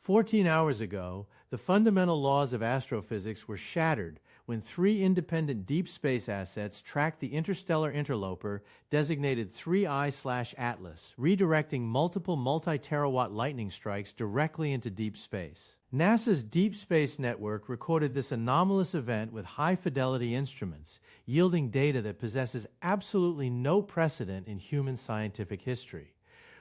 14 hours ago, the fundamental laws of astrophysics were shattered when three independent deep space assets tracked the interstellar interloper designated 3I/Atlas, redirecting multiple multi-terawatt lightning strikes directly into deep space. NASA's Deep Space Network recorded this anomalous event with high-fidelity instruments, yielding data that possesses absolutely no precedent in human scientific history.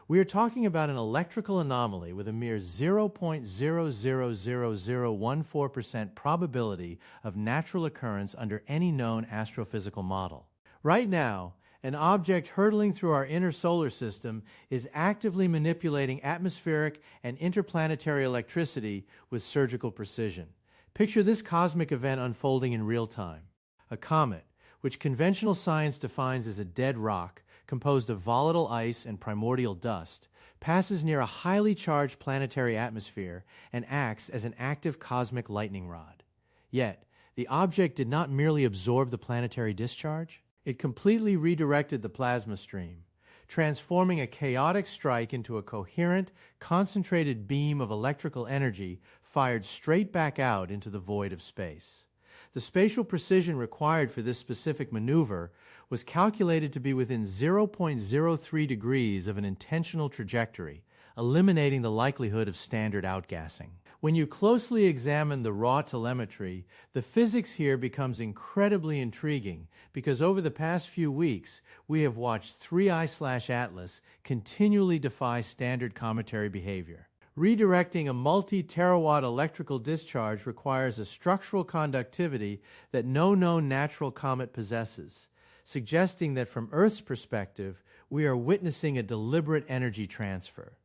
We are talking about an electrical anomaly with a mere 0.000014% probability of natural occurrence under any known astrophysical model. Right now, an object hurtling through our inner solar system is actively manipulating atmospheric and interplanetary electricity with surgical precision. Picture this cosmic event unfolding in real time. A comet, which conventional science defines as a dead rock, composed of volatile ice and primordial dust, passes near a highly charged planetary atmosphere and acts as an active cosmic lightning rod. Yet, the object did not merely absorb the planetary discharge, it completely redirected the plasma stream, transforming a chaotic strike into a coherent, concentrated beam of electrical energy fired straight back out into the void of space. The spatial precision required for this specific maneuver was calculated to be within 0.03 degrees of an intentional trajectory, eliminating the likelihood of standard outgassing. When you closely examine the raw telemetry, the physics here becomes incredibly intriguing because over the past few weeks, we have watched 3I/Atlas continually defy standard cometary behavior. Redirecting a multi-terawatt electrical discharge requires a structural conductivity that no known natural comet possesses, suggesting that from Earth's perspective, we are witnessing a deliberate energy transfer.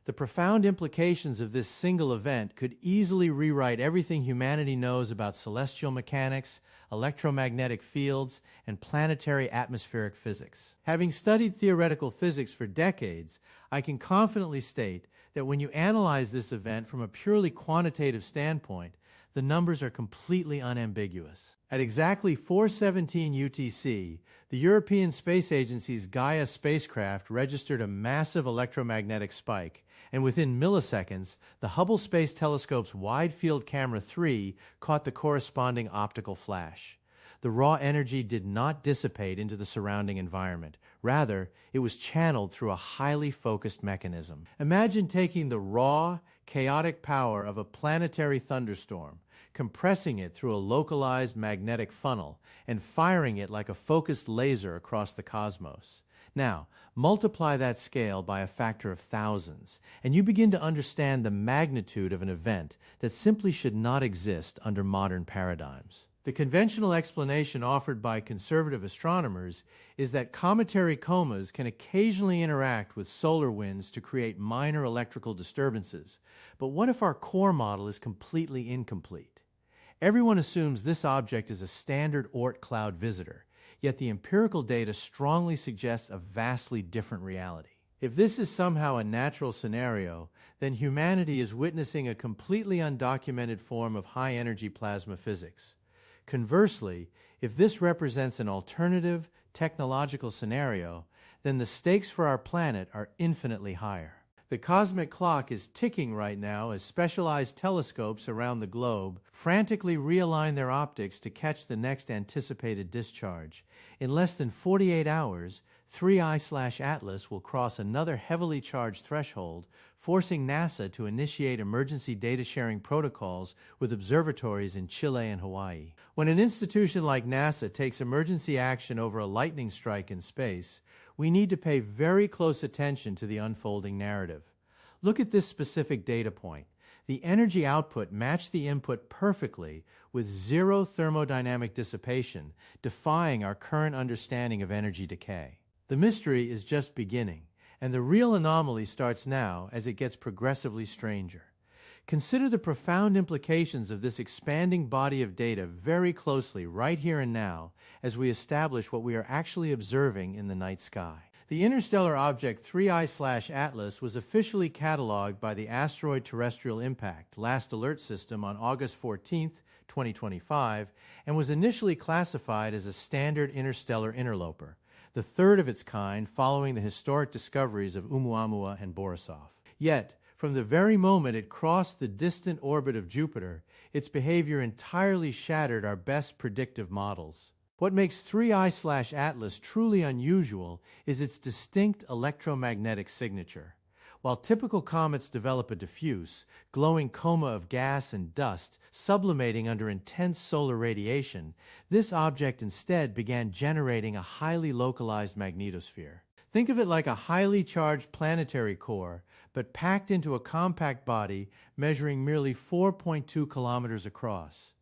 The profound implications of this single event could easily rewrite everything humanity knows about celestial mechanics, electromagnetic fields, and planetary atmospheric physics. Having studied theoretical physics for decades, I can confidently state that when you analyze this event from a purely quantitative standpoint, the numbers are completely unambiguous. At exactly 4:17 UTC, the European Space Agency's Gaia spacecraft registered a massive electromagnetic spike, and within milliseconds, the Hubble Space Telescope's Wide Field Camera 3 caught the corresponding optical flash. The raw energy did not dissipate into the surrounding environment. Rather, it was channeled through a highly focused mechanism. Imagine taking the raw, chaotic power of a planetary thunderstorm, compressing it through a localized magnetic funnel, and firing it like a focused laser across the cosmos. Now, multiply that scale by a factor of thousands, and you begin to understand the magnitude of an event that simply should not exist under modern paradigms. The conventional explanation offered by conservative astronomers is that cometary comas can occasionally interact with solar winds to create minor electrical disturbances. But what if our core model is completely incomplete? Everyone assumes this object is a standard Oort cloud visitor, yet the empirical data strongly suggests a vastly different reality. If this is somehow a natural scenario, then humanity is witnessing a completely undocumented form of high-energy plasma physics. Conversely, if this represents an alternative, technological scenario, then the stakes for our planet are infinitely higher. The cosmic clock is ticking right now as specialized telescopes around the globe frantically realign their optics to catch the next anticipated discharge. In less than 48 hours, 3I/Atlas will cross another heavily charged threshold, forcing NASA to initiate emergency data sharing protocols with observatories in Chile and Hawaii. When an institution like NASA takes emergency action over a lightning strike in space, we need to pay very close attention to the unfolding narrative. Look at this specific data point. The energy output matched the input perfectly with zero thermodynamic dissipation, defying our current understanding of energy decay. The mystery is just beginning, and the real anomaly starts now as it gets progressively stranger. Consider the profound implications of this expanding body of data very closely right here and now as we establish what we are actually observing in the night sky. The interstellar object 3I/Atlas was officially cataloged by the Asteroid Terrestrial Impact Last Alert System on August 14, 2025, and was initially classified as a standard interstellar interloper, the third of its kind following the historic discoveries of Oumuamua and Borisov. Yet, From the very moment it crossed the distant orbit of Jupiter, its behavior entirely shattered our best predictive models. What makes 3I/Atlas truly unusual is its distinct electromagnetic signature. While typical comets develop a diffuse, glowing coma of gas and dust sublimating under intense solar radiation, this object instead began generating a highly localized magnetosphere. Think of it like a highly charged planetary core, but packed into a compact body measuring merely 4.2 kilometers across.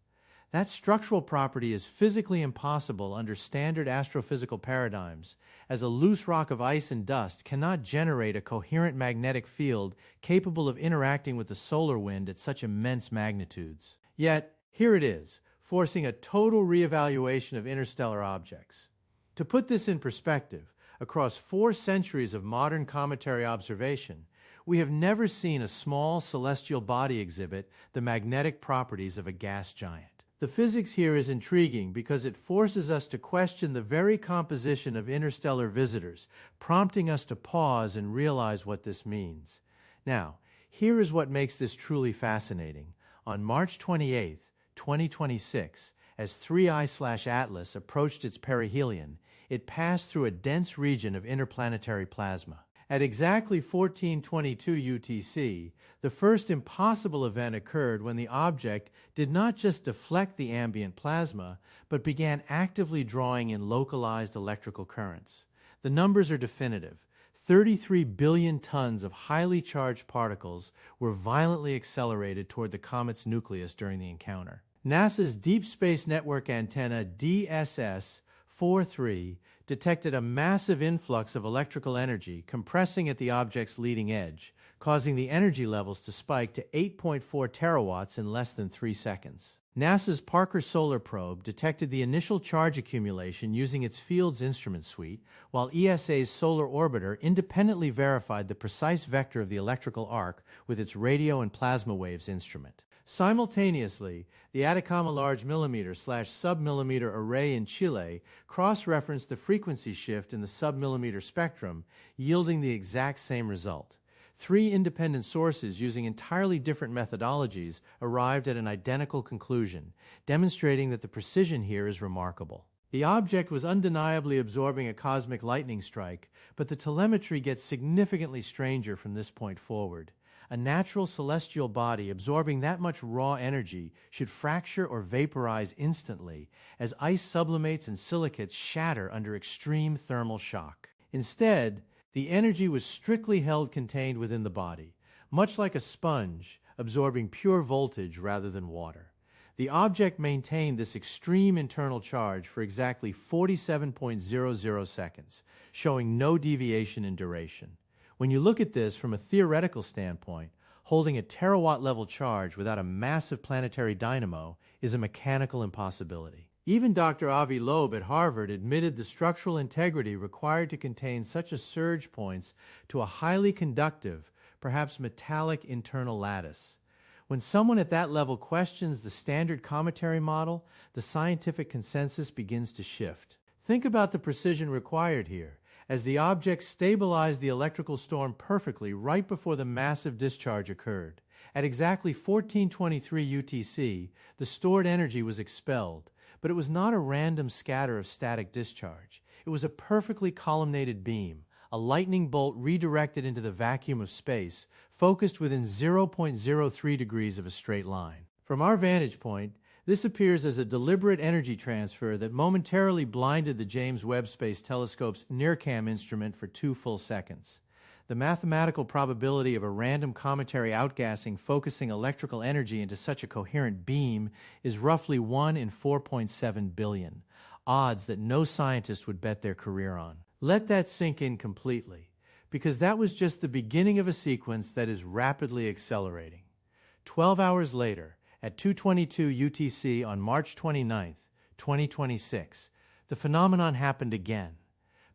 That structural property is physically impossible under standard astrophysical paradigms, as a loose rock of ice and dust cannot generate a coherent magnetic field capable of interacting with the solar wind at such immense magnitudes. Yet, here it is, forcing a total reevaluation of interstellar objects. To put this in perspective, across 4 centuries of modern cometary observation, we have never seen a small celestial body exhibit the magnetic properties of a gas giant. The physics here is intriguing because it forces us to question the very composition of interstellar visitors, prompting us to pause and realize what this means. Now, here is what makes this truly fascinating. On March 28, 2026, as 3I/Atlas approached its perihelion, it passed through a dense region of interplanetary plasma. At exactly 1422 UTC, the first impossible event occurred when the object did not just deflect the ambient plasma, but began actively drawing in localized electrical currents. The numbers are definitive. 33 billion tons of highly charged particles were violently accelerated toward the comet's nucleus during the encounter. NASA's Deep Space Network antenna DSS-43 detected a massive influx of electrical energy compressing at the object's leading edge, causing the energy levels to spike to 8.4 terawatts in less than 3 seconds. NASA's Parker Solar Probe detected the initial charge accumulation using its Fields instrument suite, while ESA's Solar Orbiter independently verified the precise vector of the electrical arc with its radio and plasma waves instrument. Simultaneously, the Atacama Large Millimeter/Submillimeter Array in Chile cross-referenced the frequency shift in the submillimeter spectrum, yielding the exact same result. 3 independent sources using entirely different methodologies arrived at an identical conclusion, demonstrating that the precision here is remarkable. The object was undeniably absorbing a cosmic lightning strike, but the telemetry gets significantly stranger from this point forward. A natural celestial body absorbing that much raw energy should fracture or vaporize instantly as ice sublimates and silicates shatter under extreme thermal shock. Instead, the energy was strictly held contained within the body, much like a sponge absorbing pure voltage rather than water. The object maintained this extreme internal charge for exactly 47.00 seconds, showing no deviation in duration. When you look at this from a theoretical standpoint, holding a terawatt-level charge without a massive planetary dynamo is a mechanical impossibility. Even Dr. Avi Loeb at Harvard admitted the structural integrity required to contain such a surge points to a highly conductive, perhaps metallic internal lattice. When someone at that level questions the standard cometary model, the scientific consensus begins to shift. Think about the precision required here, as the object stabilized the electrical storm perfectly right before the massive discharge occurred. At exactly 1423 UTC, the stored energy was expelled, but it was not a random scatter of static discharge. It was a perfectly columnated beam, a lightning bolt redirected into the vacuum of space, focused within 0.03 degrees of a straight line. From our vantage point, this appears as a deliberate energy transfer that momentarily blinded the James Webb Space Telescope's NIRCam instrument for 2 full seconds. The mathematical probability of a random cometary outgassing focusing electrical energy into such a coherent beam is roughly 1 in 4.7 billion, odds that no scientist would bet their career on. Let that sink in completely, because that was just the beginning of a sequence that is rapidly accelerating. 12 hours later, at 2:22 UTC on March 29, 2026, the phenomenon happened again.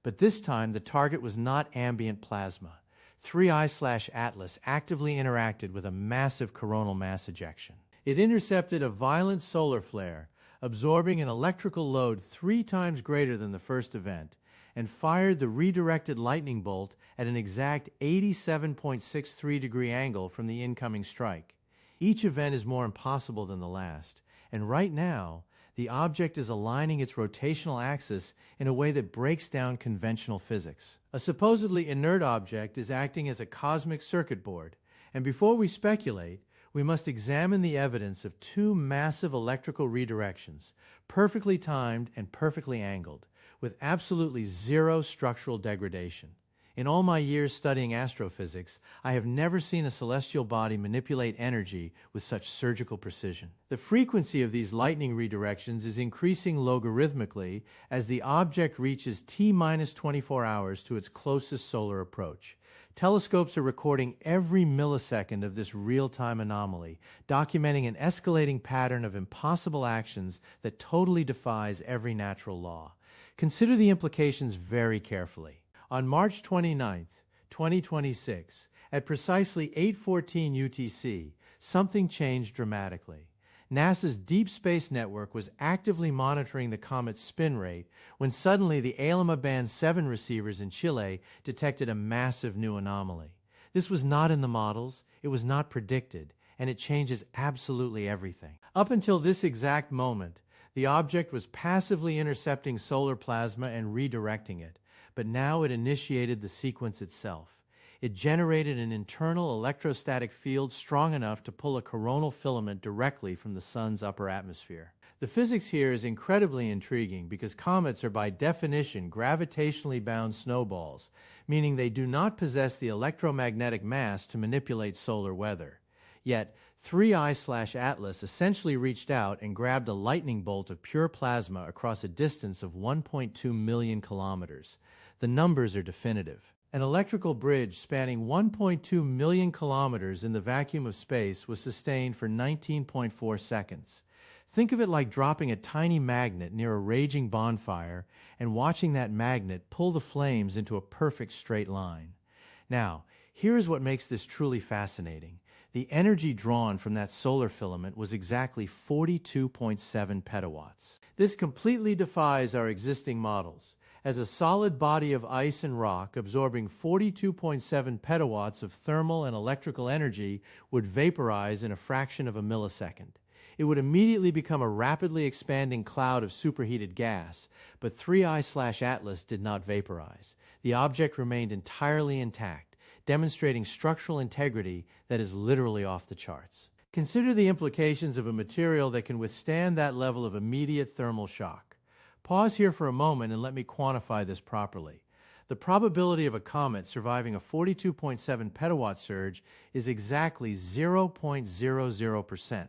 But this time, the target was not ambient plasma. 3I/Atlas actively interacted with a massive coronal mass ejection. It intercepted a violent solar flare, absorbing an electrical load 3 times greater than the first event, and fired the redirected lightning bolt at an exact 87.63-degree angle from the incoming strike. Each event is more impossible than the last, and right now, the object is aligning its rotational axis in a way that breaks down conventional physics. A supposedly inert object is acting as a cosmic circuit board, and before we speculate, we must examine the evidence of two massive electrical redirections, perfectly timed and perfectly angled, with absolutely zero structural degradation. In all my years studying astrophysics, I have never seen a celestial body manipulate energy with such surgical precision. The frequency of these lightning redirections is increasing logarithmically as the object reaches T-minus 24 hours to its closest solar approach. Telescopes are recording every millisecond of this real-time anomaly, documenting an escalating pattern of impossible actions that totally defies every natural law. Consider the implications very carefully. On March 29, 2026, at precisely 8:14 UTC, something changed dramatically. NASA's Deep Space Network was actively monitoring the comet's spin rate when suddenly the ALMA Band 7 receivers in Chile detected a massive new anomaly. This was not in the models, it was not predicted, and it changes absolutely everything. Up until this exact moment, the object was passively intercepting solar plasma and redirecting it, but now it initiated the sequence itself. It generated an internal electrostatic field strong enough to pull a coronal filament directly from the sun's upper atmosphere. The physics here is incredibly intriguing because comets are by definition gravitationally bound snowballs, meaning they do not possess the electromagnetic mass to manipulate solar weather. Yet, 3I/Atlas essentially reached out and grabbed a lightning bolt of pure plasma across a distance of 1.2 million kilometers. The numbers are definitive. An electrical bridge spanning 1.2 million kilometers in the vacuum of space was sustained for 19.4 seconds. Think of it like dropping a tiny magnet near a raging bonfire and watching that magnet pull the flames into a perfect straight line. Now, here is what makes this truly fascinating. The energy drawn from that solar filament was exactly 42.7 petawatts. This completely defies our existing models, as a solid body of ice and rock absorbing 42.7 petawatts of thermal and electrical energy would vaporize in a fraction of a millisecond. It would immediately become a rapidly expanding cloud of superheated gas, but 3I/Atlas did not vaporize. The object remained entirely intact, demonstrating structural integrity that is literally off the charts. Consider the implications of a material that can withstand that level of immediate thermal shock. Pause here for a moment and let me quantify this properly. The probability of a comet surviving a 42.7 petawatt surge is exactly 0.00%,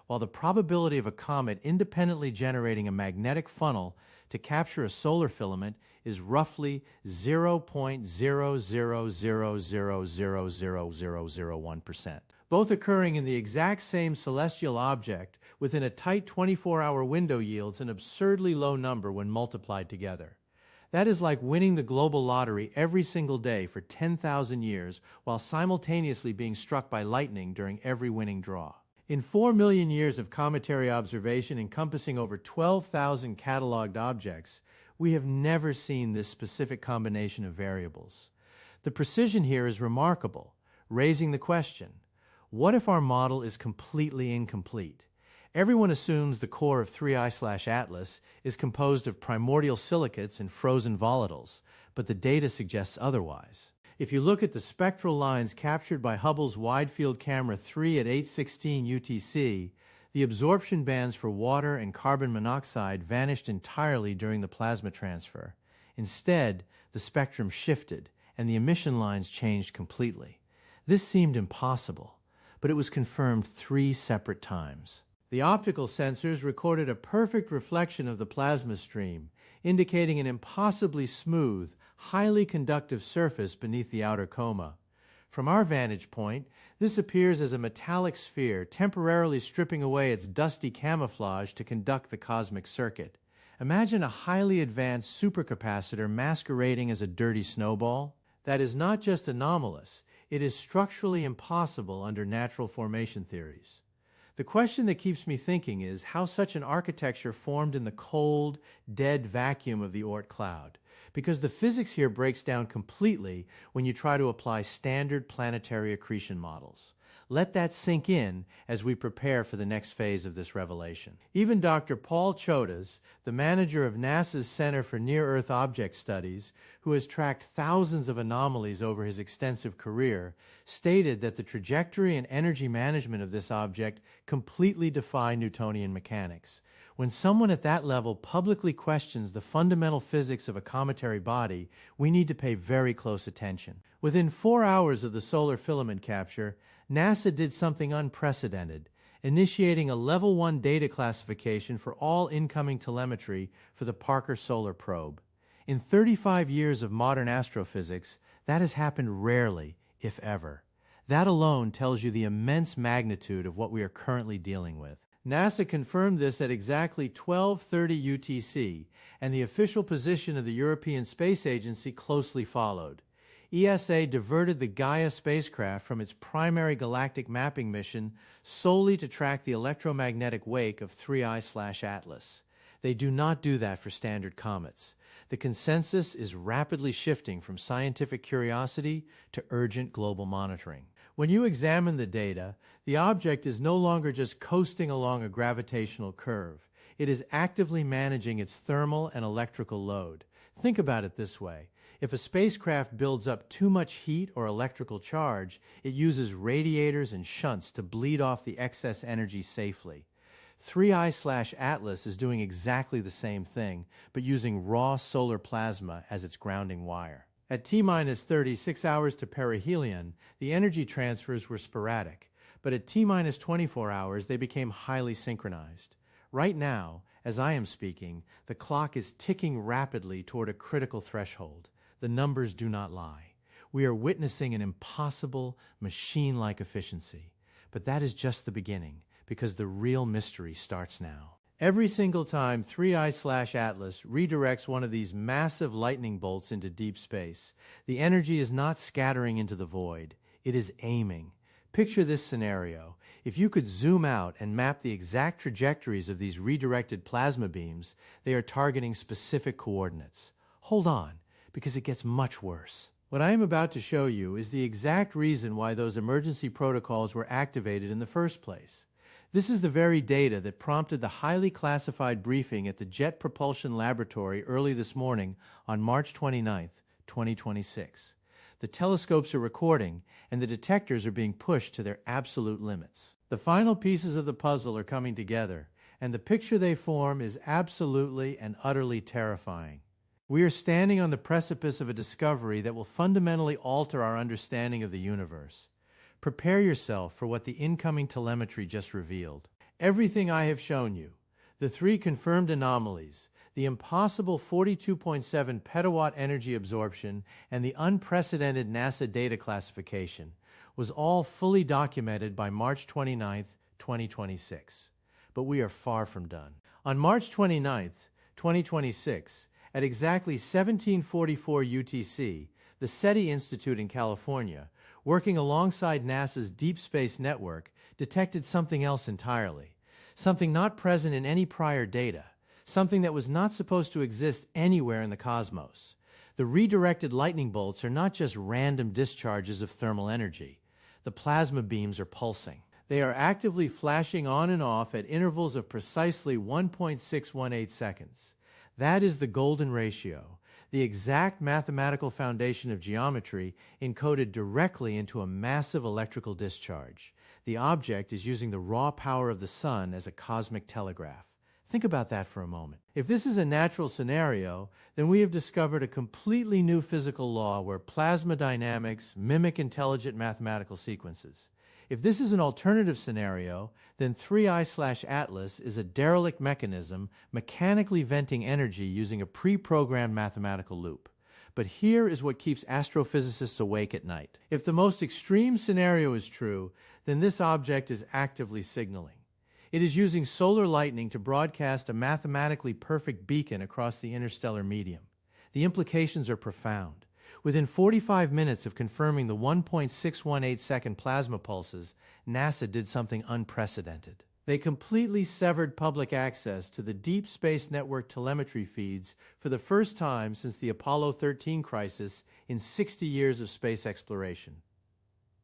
while the probability of a comet independently generating a magnetic funnel to capture a solar filament is roughly 0.00000001%, both occurring in the exact same celestial object within a tight 24-hour window yields an absurdly low number when multiplied together. That is like winning the global lottery every single day for 10,000 years while simultaneously being struck by lightning during every winning draw. In 4 million years of cometary observation encompassing over 12,000 cataloged objects, we have never seen this specific combination of variables. The precision here is remarkable, raising the question, what if our model is completely incomplete? Everyone assumes the core of 3I/Atlas is composed of primordial silicates and frozen volatiles, but the data suggests otherwise. If you look at the spectral lines captured by Hubble's Wide-Field Camera 3 at 8:16 UTC, the absorption bands for water and carbon monoxide vanished entirely during the plasma transfer. Instead, the spectrum shifted, and the emission lines changed completely. This seemed impossible, but it was confirmed 3 separate times. The optical sensors recorded a perfect reflection of the plasma stream, indicating an impossibly smooth, highly conductive surface beneath the outer coma. From our vantage point, this appears as a metallic sphere temporarily stripping away its dusty camouflage to conduct the cosmic circuit. Imagine a highly advanced supercapacitor masquerading as a dirty snowball. That is not just anomalous, it is structurally impossible under natural formation theories. The question that keeps me thinking is how such an architecture formed in the cold, dead vacuum of the Oort cloud. because the physics here breaks down completely when you try to apply standard planetary accretion models. Let that sink in as we prepare for the next phase of this revelation. Even Dr. Paul Chodas, the manager of NASA's Center for Near-Earth Object Studies, who has tracked thousands of anomalies over his extensive career, stated that the trajectory and energy management of this object completely defy Newtonian mechanics. When someone at that level publicly questions the fundamental physics of a cometary body, we need to pay very close attention. Within 4 hours of the solar filament capture, NASA did something unprecedented, initiating a Level 1 data classification for all incoming telemetry for the Parker Solar Probe. In 35 years of modern astrophysics, that has happened rarely, if ever. That alone tells you the immense magnitude of what we are currently dealing with. NASA confirmed this at exactly 12:30 UTC, and the official position of the European Space Agency closely followed. ESA diverted the Gaia spacecraft from its primary galactic mapping mission solely to track the electromagnetic wake of 3I/Atlas. They do not do that for standard comets. The consensus is rapidly shifting from scientific curiosity to urgent global monitoring. When you examine the data, the object is no longer just coasting along a gravitational curve. It is actively managing its thermal and electrical load. Think about it this way. If a spacecraft builds up too much heat or electrical charge, it uses radiators and shunts to bleed off the excess energy safely. 3I/Atlas is doing exactly the same thing, but using raw solar plasma as its grounding wire. At T-36 hours to perihelion, the energy transfers were sporadic, but at T-24 hours, they became highly synchronized. Right now, as I am speaking, the clock is ticking rapidly toward a critical threshold. The numbers do not lie. We are witnessing an impossible, machine-like efficiency. But that is just the beginning, because the real mystery starts now. Every single time 3I/Atlas redirects one of these massive lightning bolts into deep space, the energy is not scattering into the void. It is aiming. Picture this scenario. If you could zoom out and map the exact trajectories of these redirected plasma beams, they are targeting specific coordinates. Hold on, because it gets much worse. What I am about to show you is the exact reason why those emergency protocols were activated in the first place. This is the very data that prompted the highly classified briefing at the Jet Propulsion Laboratory early this morning on March 29, 2026. The telescopes are recording, and the detectors are being pushed to their absolute limits. The final pieces of the puzzle are coming together, and the picture they form is absolutely and utterly terrifying. We are standing on the precipice of a discovery that will fundamentally alter our understanding of the universe. Prepare yourself for what the incoming telemetry just revealed. Everything I have shown you, the 3 confirmed anomalies, the impossible 42.7 petawatt energy absorption, and the unprecedented NASA data classification, was all fully documented by March 29, 2026. But we are far from done. On March 29, 2026, at exactly 1744 UTC, the SETI Institute in California, working alongside NASA's Deep Space Network, detected something else entirely, something not present in any prior data, something that was not supposed to exist anywhere in the cosmos. The redirected lightning bolts are not just random discharges of thermal energy. The plasma beams are pulsing. They are actively flashing on and off at intervals of precisely 1.618 seconds. That is the golden ratio, the exact mathematical foundation of geometry encoded directly into a massive electrical discharge. The object is using the raw power of the sun as a cosmic telegraph. Think about that for a moment. If this is a natural scenario, then we have discovered a completely new physical law where plasma dynamics mimic intelligent mathematical sequences. If this is an alternative scenario, then 3I/Atlas is a derelict mechanism mechanically venting energy using a pre-programmed mathematical loop. But here is what keeps astrophysicists awake at night. If the most extreme scenario is true, then this object is actively signaling. It is using solar lightning to broadcast a mathematically perfect beacon across the interstellar medium. The implications are profound. Within 45 minutes of confirming the 1.618 second plasma pulses, NASA did something unprecedented. They completely severed public access to the Deep Space Network telemetry feeds for the first time since the Apollo 13 crisis in 60 years of space exploration.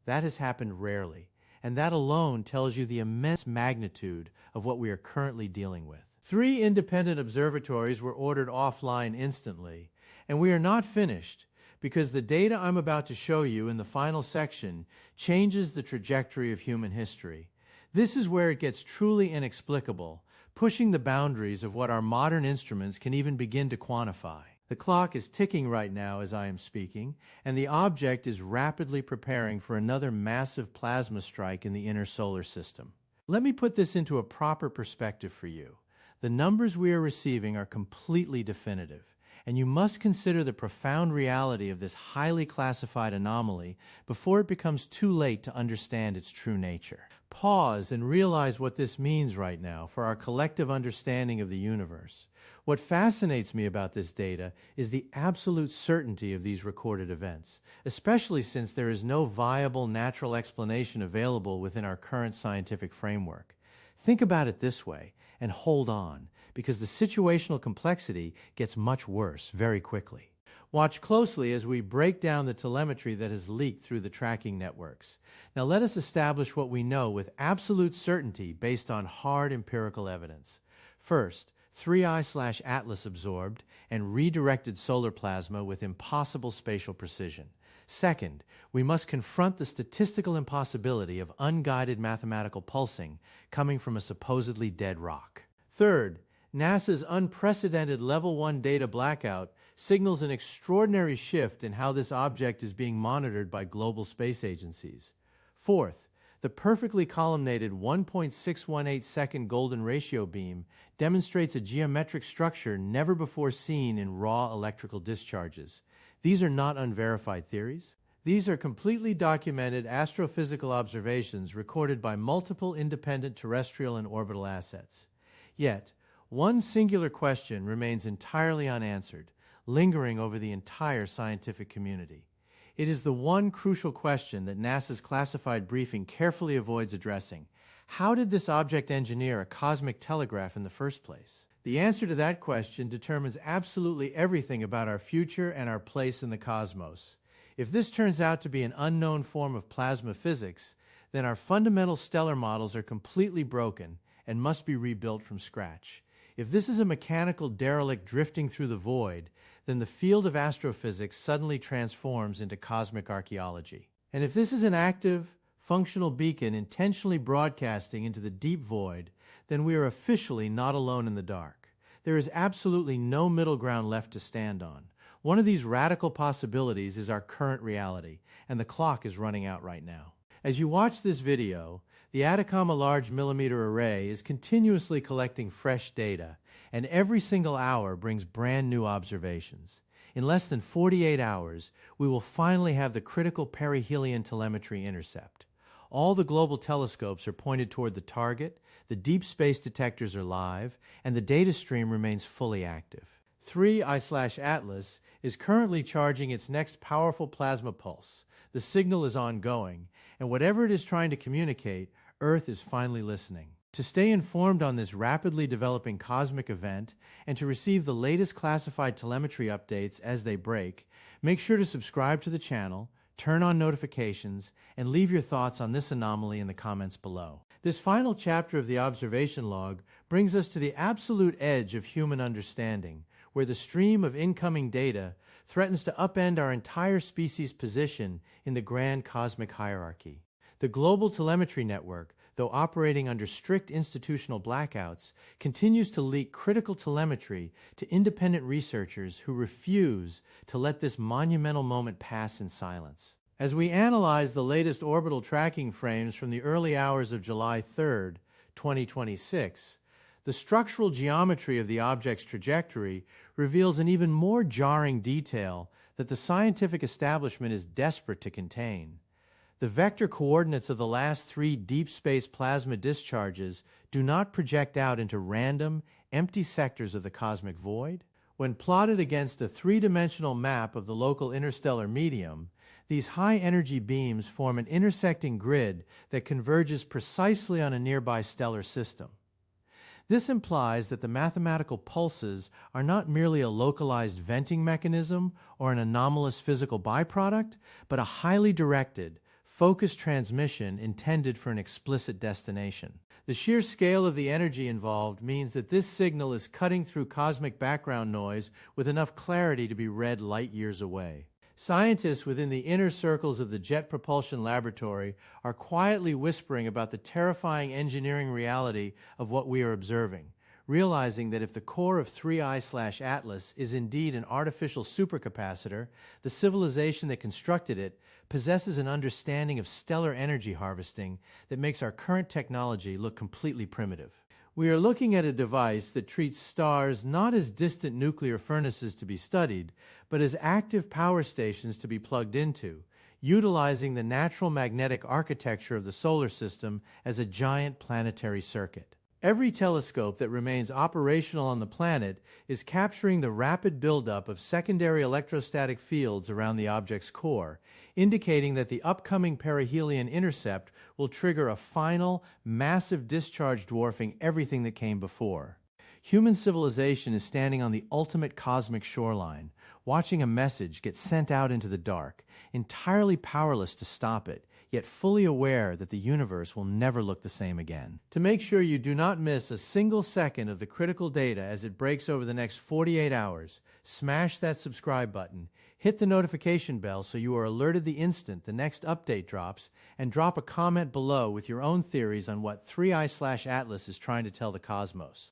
That has happened rarely, and that alone tells you the immense magnitude of what we are currently dealing with. 3 independent observatories were ordered offline instantly, and we are not finished because the data I'm about to show you in the final section changes the trajectory of human history. This is where it gets truly inexplicable, pushing the boundaries of what our modern instruments can even begin to quantify. The clock is ticking right now as I am speaking, and the object is rapidly preparing for another massive plasma strike in the inner solar system. Let me put this into a proper perspective for you. The numbers we are receiving are completely definitive, and you must consider the profound reality of this highly classified anomaly before it becomes too late to understand its true nature. Pause and realize what this means right now for our collective understanding of the universe. What fascinates me about this data is the absolute certainty of these recorded events, especially since there is no viable natural explanation available within our current scientific framework. Think about it this way, and hold on, because the situational complexity gets much worse very quickly. Watch closely as we break down the telemetry that has leaked through the tracking networks. Now let us establish what we know with absolute certainty based on hard empirical evidence. First, 3I/Atlas absorbed and redirected solar plasma with impossible spatial precision. Second, we must confront the statistical impossibility of unguided mathematical pulsing coming from a supposedly dead rock. Third, NASA's unprecedented Level 1 data blackout signals an extraordinary shift in how this object is being monitored by global space agencies. Fourth, the perfectly columnated 1.618-second golden ratio beam demonstrates a geometric structure never before seen in raw electrical discharges. These are not unverified theories. These are completely documented astrophysical observations recorded by multiple independent terrestrial and orbital assets. Yet, one singular question remains entirely unanswered, lingering over the entire scientific community. It is the one crucial question that NASA's classified briefing carefully avoids addressing. How did this object engineer a cosmic telegraph in the first place? The answer to that question determines absolutely everything about our future and our place in the cosmos. If this turns out to be an unknown form of plasma physics, then our fundamental stellar models are completely broken and must be rebuilt from scratch. If this is a mechanical derelict drifting through the void, then the field of astrophysics suddenly transforms into cosmic archaeology. And if this is an active, functional beacon intentionally broadcasting into the deep void, then we are officially not alone in the dark. There is absolutely no middle ground left to stand on. One of these radical possibilities is our current reality, and the clock is running out right now. As you watch this video, the Atacama Large Millimeter Array is continuously collecting fresh data, and every single hour brings brand new observations. In less than 48 hours, we will finally have the critical perihelion telemetry intercept. All the global telescopes are pointed toward the target, the deep space detectors are live, and the data stream remains fully active. 3I/Atlas is currently charging its next powerful plasma pulse. The signal is ongoing, and whatever it is trying to communicate, Earth is finally listening. To stay informed on this rapidly developing cosmic event and to receive the latest classified telemetry updates as they break, make sure to subscribe to the channel, turn on notifications, and leave your thoughts on this anomaly in the comments below. This final chapter of the observation log brings us to the absolute edge of human understanding, where the stream of incoming data threatens to upend our entire species' position in the grand cosmic hierarchy. The global telemetry network, though operating under strict institutional blackouts, continues to leak critical telemetry to independent researchers who refuse to let this monumental moment pass in silence. As we analyze the latest orbital tracking frames from the early hours of July 3, 2026, the structural geometry of the object's trajectory reveals an even more jarring detail that the scientific establishment is desperate to contain. The vector coordinates of the last 3 deep space plasma discharges do not project out into random, empty sectors of the cosmic void. When plotted against a 3-dimensional map of the local interstellar medium, These high-energy beams form an intersecting grid that converges precisely on a nearby stellar system. This implies that the mathematical pulses are not merely a localized venting mechanism or an anomalous physical byproduct, but a highly directed, focused transmission intended for an explicit destination. The sheer scale of the energy involved means that this signal is cutting through cosmic background noise with enough clarity to be read light years away. Scientists within the inner circles of the Jet Propulsion Laboratory are quietly whispering about the terrifying engineering reality of what we are observing, realizing that if the core of 3I/Atlas is indeed an artificial supercapacitor, the civilization that constructed it possesses an understanding of stellar energy harvesting that makes our current technology look completely primitive. We are looking at a device that treats stars not as distant nuclear furnaces to be studied, but as active power stations to be plugged into, utilizing the natural magnetic architecture of the solar system as a giant planetary circuit. Every telescope that remains operational on the planet is capturing the rapid buildup of secondary electrostatic fields around the object's core, indicating that the upcoming perihelion intercept will trigger a final, massive discharge dwarfing everything that came before. Human civilization is standing on the ultimate cosmic shoreline, watching a message get sent out into the dark, entirely powerless to stop it, yet fully aware that the universe will never look the same again. To make sure you do not miss a single second of the critical data as it breaks over the next 48 hours, smash that subscribe button, hit the notification bell so you are alerted the instant the next update drops, and drop a comment below with your own theories on what 3I/Atlas is trying to tell the cosmos.